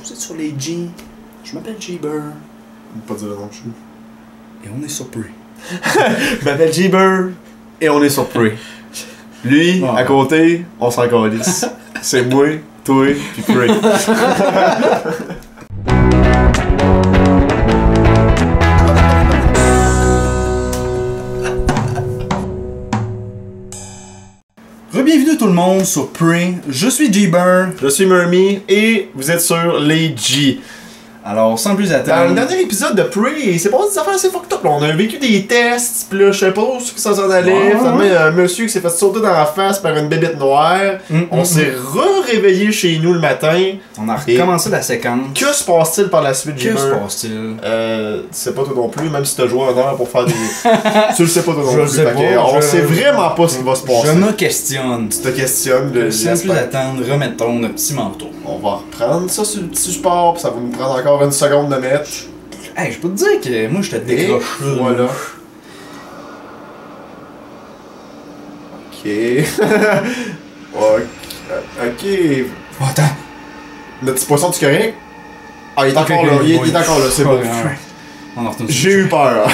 vous êtes sur les G. Je m'appelle G-Burr. On peut pas dire le nom, je suis. Et on est sur Prey. Je m'appelle G-Burr et on est sur Prey. Lui, à côté, on s'en calisse. C'est moi, toi, puis Prey. Bienvenue tout le monde sur Prey. Je suis G-Burr. Je suis Murmy et vous êtes sur les G. Alors, sans plus Dans attendre. le dernier épisode de Prey, c'est pas des affaires assez fucked up. Là. On a vécu des tests, pis là, je sais pas où ça s'en allait. Finalement, il y a un monsieur qui s'est fait sauter dans la face par une bébête noire. On s'est réveillé chez nous le matin. On a recommencé la séquence. Que se passe-t-il par la suite, Que G-Burr? se passe-t-il? Tu sais pas toi non plus, même si t'as joué un heure pour faire des... tu le sais pas toi non Je plus. le sais Fait que pas, on je- sait vraiment pas ce qui va se passer. Je me questionne. Tu te questionnes, le Sans plus attendre, remettons notre petit manteau. On va reprendre ça sur le petit support, pis ça va nous prendre encore une seconde de mettre. Hey, je peux te dire que moi, je te décroche Et là. voilà. Ok. Ok. Oh, attends. Le petit poisson, tu correct? Ah, il est Ok, encore là, il est oui. encore là, c'est Pas bon. grave. On en retourne sur J'ai eu peur.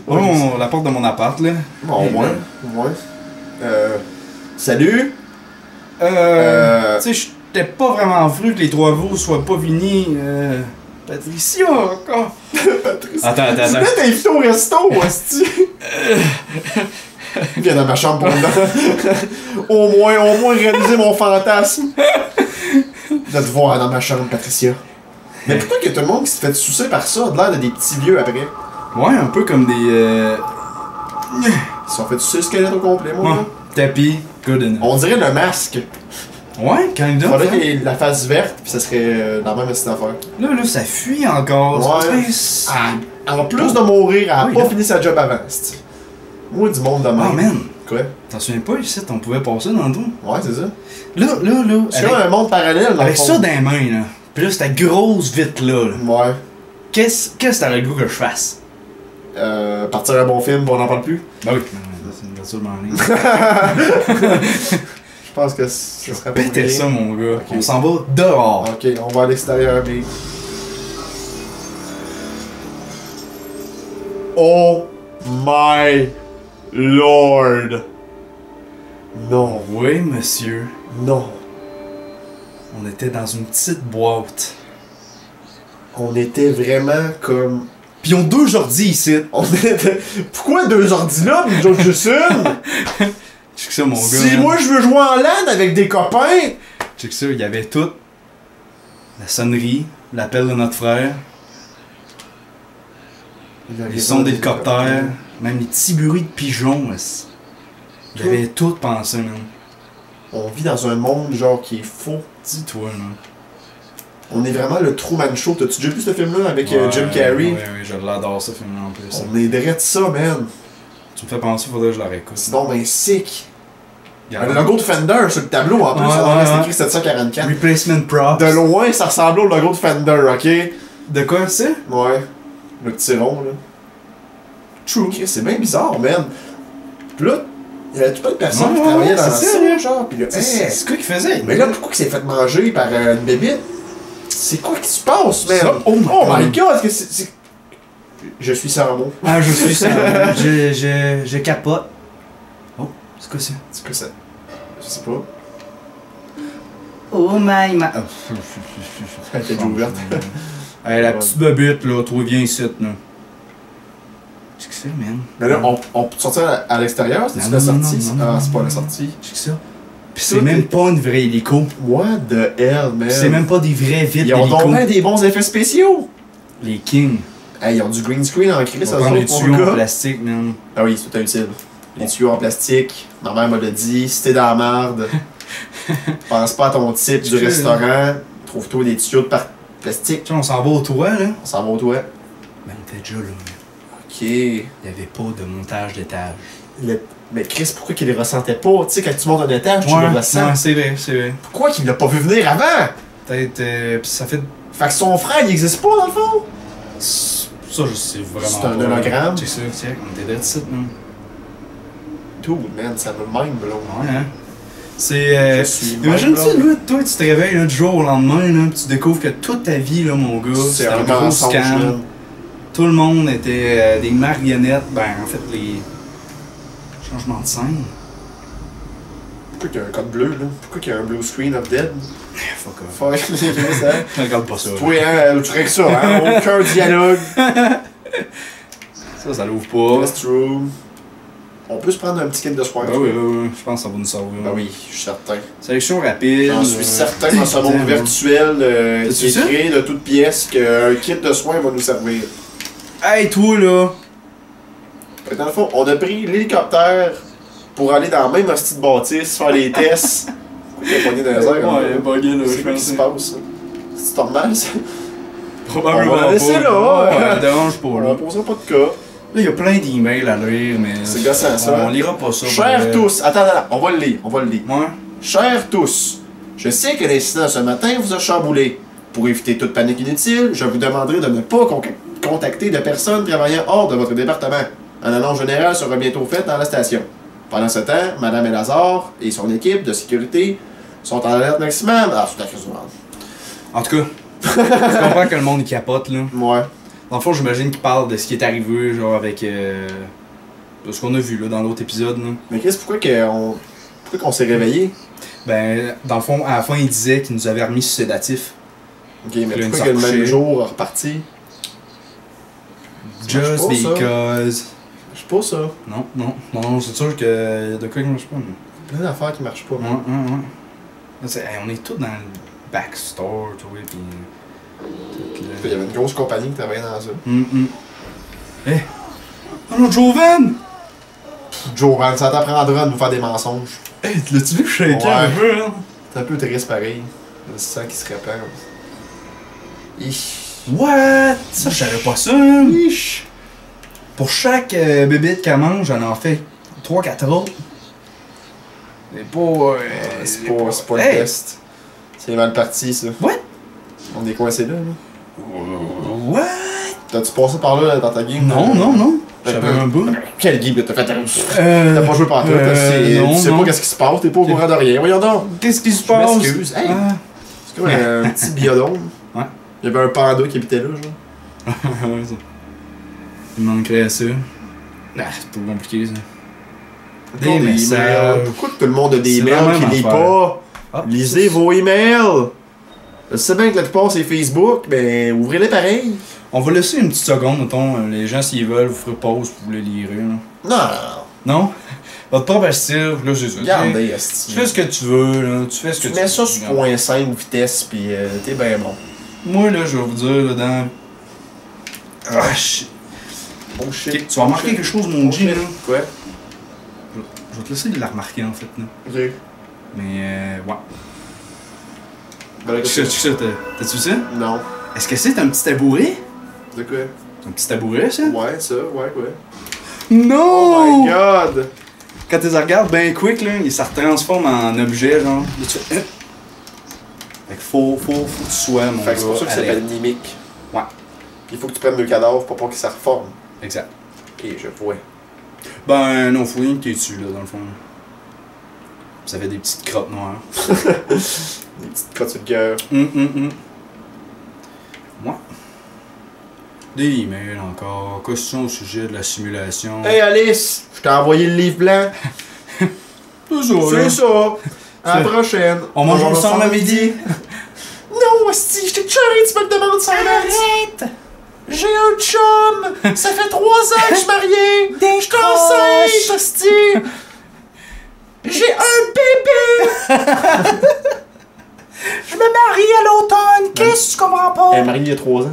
Oh, la porte de mon appart, là. Bon, au moins. Salut. Tu sais, j'étais pas vraiment vru que les trois veaux soient pas finis. Patricia, encore. Patrice. Attends. Tu mets tes invité au resto, hostie. Viens dans ma chambre pour au moins réaliser mon fantasme. De te voir dans ma chambre, Patricia. Mais pourquoi que tout le monde qui se fait sucer par ça a l'air de des petits vieux après? Ouais, un peu comme des. Ils se sont fait sucer le squelette au complet, moi. Ouais, là. tapis, good enough. On dirait le masque. Ouais, quand il donne. Faudrait qu'il ait la face verte, puis ça serait dans la même petite affaire. Là, ça fuit encore. Ouais. C'est- Ah, en plus de mourir, elle a Oui, pas là. fini sa job avant. c'ti. Moi, du monde de même. Ah, man. Quoi? T'en souviens pas ici, on pouvait passer dans le dos? Ouais, c'est ça. Là. C'est comme un monde parallèle, dans Avec le fond. ça dans les mains, là. Pis là, cette grosse vitre-là, là. Ouais. Qu'est-ce que t'aurais le goût que je fasse? Partir un bon film, on n'en parle plus. Ben oui, c'est une voiture en ligne. Je pense que ce serait pas Péter bien. ça, mon gars. Ok. On s'en va dehors. Ok, on va à l'extérieur, mais... Oh my lord! Non, Oui, monsieur. non. On était dans une petite boîte. On était vraiment comme... Pis ils ont deux ordis ici. On était... Pourquoi deux ordis là, pis nous autres juste une? Check ça, mon gars. Si man. moi je veux jouer en LAN avec des copains... Check ça, il y avait tout. La sonnerie, l'appel de notre frère, les sons d'hélicoptère, même les petits bruits de pigeons. Il y avait tout pensé, man. On vit dans un monde genre qui est faux. Dis-toi, man. On est vraiment le Truman Show. T'as-tu déjà vu ce film-là avec Jim Carrey? Oui, je l'adore, ce film-là, en plus. On est direct ça, man. Tu me fais penser, faudrait que je la réécoute. Sinon, ben sick. Regarde. Le logo de Fender sur le tableau, en plus, c'est écrit 744. Replacement props. De loin, ça ressemble au logo de Fender, ok? De quoi, c'est? Ouais. Le petit rond, là. True. Ok, c'est bien bizarre, man. Pis là, il y avait tout plein de personnes qui Ouais, travaillaient dans c'est ça, ça, là. genre. Pis là, hey, C'est quoi qu'il faisait? mais là, pourquoi il s'est fait manger par une bébite? C'est quoi qui se passe, man? Ça, oh my god, est-ce que c'est... Je suis sans mots. Ah, je suis ça. je capote. Oh, c'est quoi ça? C'est quoi ça? Je sais pas. Oh my ma... Elle était déjà ouverte. Hey, la petite bobite, là, toi, viens ici, là. C'est que c'est, man? Mais là, on peut sortir à l'extérieur? C'est-tu la sortie? Ah, c'est pas la sortie. C'est que ça. Pis c'est même pas une vraie hélico. What the hell, man? C'est même pas des vrais vitres Ils ont d'hélico. donc des bons effets spéciaux! Les kings. Hey, ils ont du green screen en crise, On ça va prendre les se tuyaux en plastique, man. Ah oui, c'est tout utile. Les tuyaux en plastique, ma mère me l'a dit, si t'es dans la marde, pense pas à ton type du Tu restaurant, trouve-toi des tuyaux de plastique, Tu sais, on s'en va au toit, là. on s'en va au toit. Ben, on était déjà là, man. Ok. Il y avait pas de montage d'étage. Mais Chris, pourquoi qu'il les ressentait pas? Tu sais, quand tu montes un étage, tu le ressens. Ouais, c'est vrai, c'est vrai. Pourquoi qu'il l'a pas vu venir avant? Peut-être, pis ça fait... Fait que son frère, il existe pas dans le fond? Ça, je sais vraiment C'est un pas. hologramme? C'est ça, tiens, on était là de site, man. Tout, man, ça me mind blow. Ouais, hein. C'est. Imagine-tu, là, toi, tu te réveilles là, du jour au lendemain, là, pis tu découvres que toute ta vie, là, mon gars, C'est c'était un un gros mensonge, scam. là. Tout le monde était des marionnettes. Ben, en fait, les. Changements de scène. Pourquoi qu'il y a un code bleu, là? Pourquoi qu'il y a un blue screen of dead? Fuck off. Fuck, j'ai vu ça. Regarde pas ça. Toi, hein, tu règles ça, hein? Aucun dialogue. Ça l'ouvre pas. Restroom. On peut se prendre un petit kit de soin. Ben oui, je pense que ça va nous servir. Ben oui, je suis certain. Sélection rapide. J'en suis certain dans ce monde virtuel qui est créé de toutes pièces qu'un kit de soins va nous servir. Hey, toi là! Fait que dans le fond, on a pris l'hélicoptère pour aller dans la même hostie de bâtisse, faire les tests. Pourquoi il a pogné dans les airs? Ouais, il a bugué là, C'est quoi qui se passe, ça? C'est normal, ça? Probablement On va la laisser pas. là. Ouais, dérange pas On là. posera pas de cas. Là, il y a plein d'emails à lire, mais. C'est gossant, ça. On lira pas ça. Chers tous, attends, on va le lire, Ouais. Chers tous, je sais que l'incident ce matin vous a chamboulé. Pour éviter toute panique inutile, je vous demanderai de ne pas contacter de personnes travaillant hors de votre département. Un annonce générale sera bientôt faite dans la station. Pendant ce temps, Mme Elazar et son équipe de sécurité sont en alerte maximale. Ah, c'est la crise du monde. En tout cas, tu comprends que le monde il capote là. Ouais. Dans le fond, j'imagine qu'il parle de ce qui est arrivé, genre avec. De ce qu'on a vu là dans l'autre épisode là. Mais Chris, pourquoi qu'on s'est réveillé? Ben, dans le fond, à la fin, il disait qu'il nous avait remis sur sédatif. Ok, mais Là, pourquoi que le même couché. jour reparti? Just marche pas, ça. because. Je sais pas ça. Non, c'est sûr que de quoi qui marche pas. Mais... Plein d'affaires qui marchent pas. Ouais. Là, hey, on est tous dans le backstore, tu vois, pis. Il y avait une grosse compagnie qui travaillait dans ça. Eh! Oh non, Jovan! Jovan, ça t'apprendra de nous faire des mensonges. Hey, l'as-tu vu shaker Ouais. un peu, hein? C'est un peu triste pareil. Le sang qui se répand. What? Ça, je savais pas ça. Ish. Pour chaque bébite qu'elle mange, j'en en fais 3-4 autres. C'est pas. C'est pas le Hey! test. C'est mal parti, ça. What? On est coincé là, là. What? T'as-tu passé par là dans ta game? Non. J'avais un bout. Quel game t'as fait? T'as pas joué par toi, non, tu sais non. pas qu'est-ce qui se passe, t'es pas au courant de rien. Voyons donc! Qu'est-ce qui se Je passe? m'excuse. Hey! Ah. C'est comme un petit biodôme. Ouais. Il y avait un panda qui habitait là, genre. Ouais, ça. Il manquerait ça. Ah, c'est pas compliqué ça. Des Pourquoi messages. Pourquoi tout le monde a des C'est mails la même qui lit affaire. pas? Ah, Lisez vos emails! Je sais bien que la plupart c'est Facebook, mais ouvrez-les pareil. On va laisser une petite seconde, mettons. Les gens, s'ils veulent, vous ferez pause pour vous les lire. Là. Non, Non? Votre propre style, là, c'est ça. regardez, Tu esti. fais ce que tu veux, là. Tu fais ce que Tu tu mets veux. ça sur point 5 vitesse, pis t'es ben bon. Moi, là, je vais vous dire, là, dans. Ah, shit. Oh shit. Ok, tu vas remarquer quelque chose, mon G, là. Quoi? Je vais te laisser la remarquer, en fait, là. Ok. Mais, ouais. Ben, là, Check ça, t'as-tu vu ça? Non. Est-ce que c'est un petit tabouret? De quoi? Un petit tabouret, ça? Ouais, ça, ouais, quoi. Non! Oh my god! Quand tu les regardes ben quick, là, ça se transforme en objet, genre. Là, tu fais. Fait que faut que tu sois, mon Fait que c'est pour gars, ça que ça alerte. s'appelle mimique. Ouais. Puis il faut que tu prennes le cadavre pour pas qu'il se reforme. Exact. Ok, je vois. Ben non, faut rien que t'es dessus, là, dans le fond. Ça fait des petites crottes noires. Des petites crottes sur le cœur. Ouais. Des emails encore. Question au sujet de la simulation. Hey Alice, je t'ai envoyé le livre blanc. C'est ça, C'est là. ça. À la prochaine. On mange ensemble à midi. Non, Asti, je t'ai tué, tu me le demandes sans arrête. J'ai un chum. Ça fait 3 ans que je suis marié. Je suis enceinte, Asti. J'ai un bébé. Je me marie à l'automne. Qu'est-ce que tu comprends pas? Elle est mariée il y a 3 ans.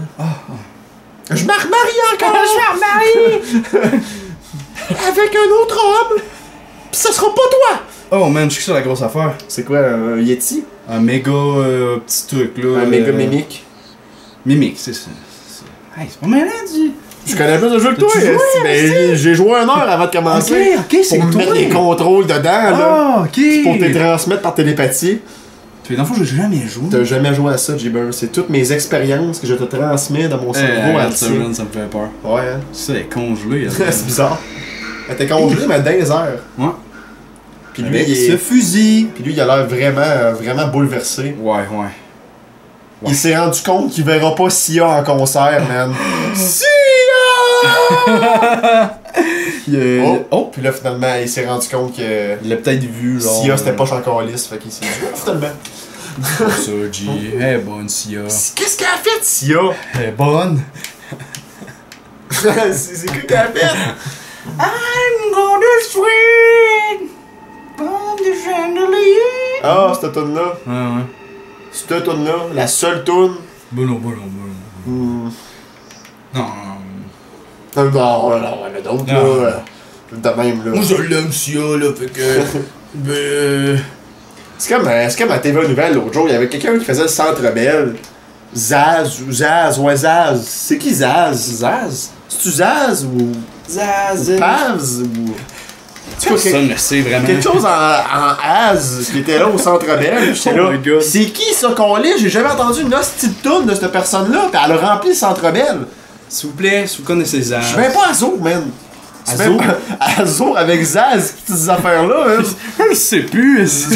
Je me remarie encore. Je me remarie. Avec un autre homme. Pis ça sera pas toi. Oh man, je suis sur la grosse affaire. C'est quoi, un Yeti? Un méga petit truc là. Un méga mimique? Mimique, c'est ça. Hey, c'est pas malade, dis. Je connais plus de jeu que toi, T'as-tu joué, Esti, mais j'ai joué 1 heure avant de commencer. Ok, c'est pour me mettre toi. les contrôles dedans, là. Ah, ok. Pour te transmettre par télépathie. Puis dans le fond, j'ai jamais joué. T'as jamais joué à ça, Jibber. C'est toutes mes expériences que je te transmets dans mon cerveau entier. Ça me fait peur. Ouais, hein. Ça, elle est congelée. C'est bizarre. Elle était congelée, mais dans les heures. Ouais. Puis lui, Avec il ce fusil. Puis lui, il a l'air vraiment bouleversé. Ouais. Il s'est rendu compte qu'il verra pas Sia en concert, man. Sia! Oh, puis là, finalement, il s'est rendu compte que Il l'a peut-être vu, genre. Sia, c'était pas encore lisse, fait qu'il s'est dit, finalement. C'est pour ça, G. Elle est bonne, Sia. Qu'est-ce qu'elle a fait, Sia? Elle est bonne. c'est quoi qu'elle a fait? I'm gonna swing from the chandelier. Ah, cette tune-là. Ouais. Cette tune-là, la seule tune. Bon. Hmm. Non. Non, il y en a d'autres, Non. là. De même, là. Moi, je l'aime, Sia, là, fait que. C'est comme à TV Nouvelle l'autre jour, il y avait quelqu'un qui faisait le Centre Bell. Zaz. C'est qui Zaz? Zaz? C'est-tu Zaz ou Zaz. Paz ou. Personne ne sait vraiment. Quelque chose en Az qui était là au Centre Bell. J'étais Oh là. my God. C'est qui ça qu'on lit? J'ai jamais entendu une hostie de toune de cette personne-là, pis elle a rempli le Centre Bell. S'il vous plaît, si vous connaissez Zaz. Je suis même pas Azo, man. Azo? Azo avec Zaz, ces petites affaires-là, man. Je sais plus.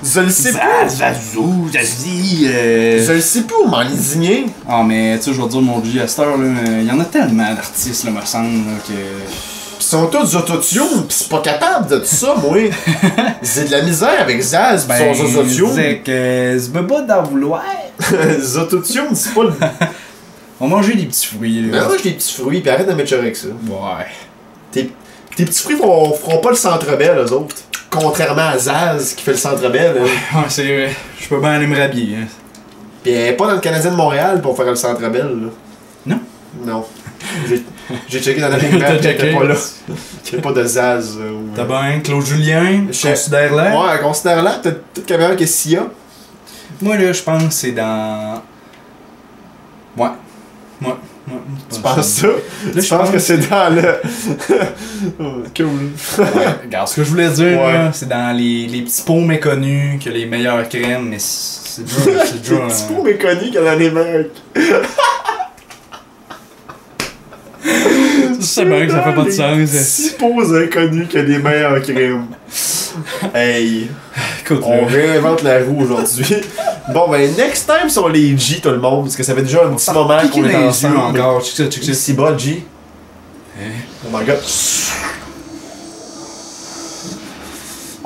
Je le sais pas. Zazou, Zazie. Je le sais plus où m'en désigner. Ah, mais tu sais, je vais te dire, mon G, à cette heure, là, il y en a tellement d'artistes, là, me semble, là, que. Pis ils sont tous autotunes, pis c'est pas capable de tout ça, moi. C'est de la misère avec Zaz, pis son autotune. C'est que. Je peux pas d'en vouloir. Les autotunes, c'est pas le. On va manger des petits fruits, Mais là. mange des petits fruits, pis arrête de mettre avec ça. Ouais. Tes petits fruits feront pas le Centre Bell, eux autres. Contrairement à Zaz qui fait le Centre Bell. Hein. Ouais, c'est vrai. Je peux bien aller me rhabiller, hein. Pis elle est pas dans le Canadien de Montréal pour faire le Centre Bell, là. Non? Non. J'ai checké dans la ligne map, T'as elle était checké? pas là. Il y a pas de Zaz. T'as bien, Claude Julien, Je- considère-le. Ouais, considère-la, peut-être toute caméra que Sia. Moi, là, je pense que c'est dans. Ouais. Tu penses ça? je Tu penses pense que c'est dans le. Cool. Ouais, regarde, ce que je voulais dire, Ouais. là, c'est dans les petits pots méconnus que les meilleures crèmes, mais c'est dur, c'est dur. Un petit peu méconnu qu'elle en est mec. Je sais bien que ça fait pas de sens. Si pose inconnus que les meilleurs crimes. Hey, Écoute, on là, réinvente la roue aujourd'hui. Bon, ben, next time sur les G, tout le monde, parce que ça fait déjà un petit moment piquer qu'on est les yeux ensemble. encore. Check ça. C'est si bas, G. Oh my god.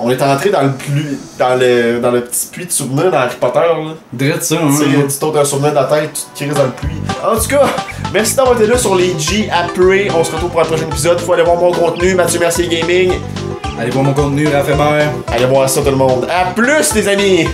On est entré dans le petit puits de souvenirs dans Harry Potter, là. Drette ça, Tu sais, hein. tu t'ôtes un souvenir de la tête, tu te crises dans le puits. En tout cas, merci d'avoir été là sur les G après. On se retrouve pour un prochain épisode. Faut aller voir mon contenu, Mathieu Mercier Gaming. Allez voir mon contenu, Raph Hébert. Allez voir ça tout le monde. À plus les amis!